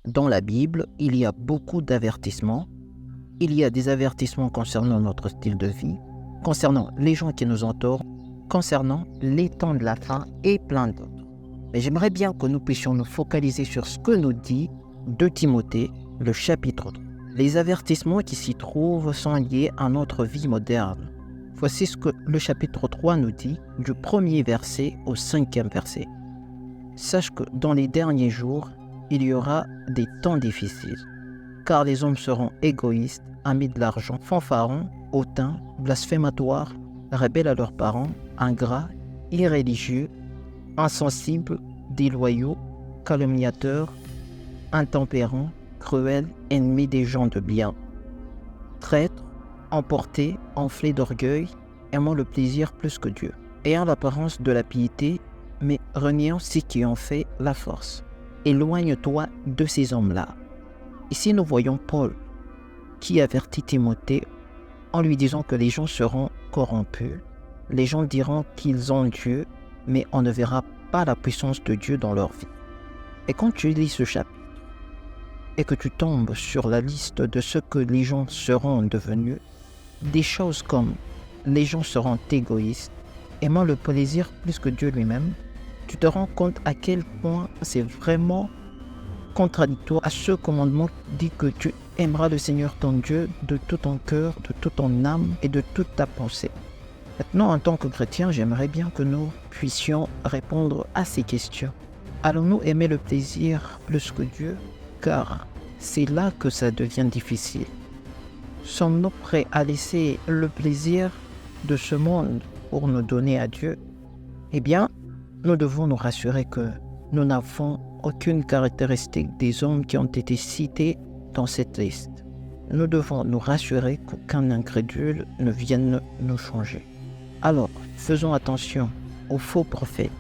Dans la Bible, il y a beaucoup d'avertissements. Il y a des avertissements concernant notre style de vie, concernant les gens qui nous entourent, concernant les temps de la fin et plein d'autres. Mais j'aimerais bien que nous puissions nous focaliser sur ce que nous dit 2 Timothée, le chapitre 3. Les avertissements qui s'y trouvent sont liés à notre vie moderne. Voici ce que le chapitre 3 nous dit du 1er verset au 5e verset. Sache que dans les derniers jours, il y aura des temps difficiles, car les hommes seront égoïstes, amis de l'argent, fanfarons, hautains, blasphématoires, rebelles à leurs parents, ingrats, irréligieux, insensibles, déloyaux, calomniateurs, intempérants, cruels, ennemis des gens de bien, traîtres, emportés, enflés d'orgueil, aimant le plaisir plus que Dieu, ayant l'apparence de la piété, mais reniant ce qui en fait la force. Éloigne-toi de ces hommes-là. Ici, nous voyons Paul qui avertit Timothée en lui disant que les gens seront corrompus. Les gens diront qu'ils ont Dieu, mais on ne verra pas la puissance de Dieu dans leur vie. Et quand tu lis ce chapitre et que tu tombes sur la liste de ce que les gens seront devenus, des choses comme les gens seront égoïstes, aimant le plaisir plus que Dieu lui-même, tu te rends compte à quel point c'est vraiment contradictoire à ce commandement qui dit que tu aimeras le Seigneur ton Dieu de tout ton cœur, de toute ton âme et de toute ta pensée. Maintenant, en tant que chrétien, j'aimerais bien que nous puissions répondre à ces questions. Allons-nous aimer le plaisir plus que Dieu? Car c'est là que ça devient difficile. Sommes-nous prêts à laisser le plaisir de ce monde pour nous donner à Dieu? Eh bien, nous devons nous rassurer que nous n'avons aucune caractéristique des hommes qui ont été cités dans cette liste. Nous devons nous rassurer qu'aucun incrédule ne vienne nous changer. Alors, faisons attention aux faux prophètes,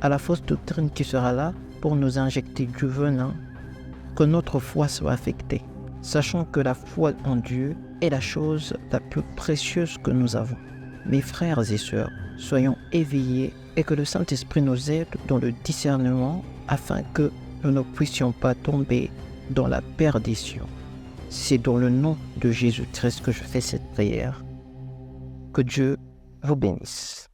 à la fausse doctrine qui sera là pour nous injecter du venin, que notre foi soit affectée, sachant que la foi en Dieu est la chose la plus précieuse que nous avons. Mes frères et sœurs, soyons éveillés et que le Saint-Esprit nous aide dans le discernement afin que nous ne puissions pas tomber dans la perdition. C'est dans le nom de Jésus-Christ que je fais cette prière. Que Dieu vous bénisse.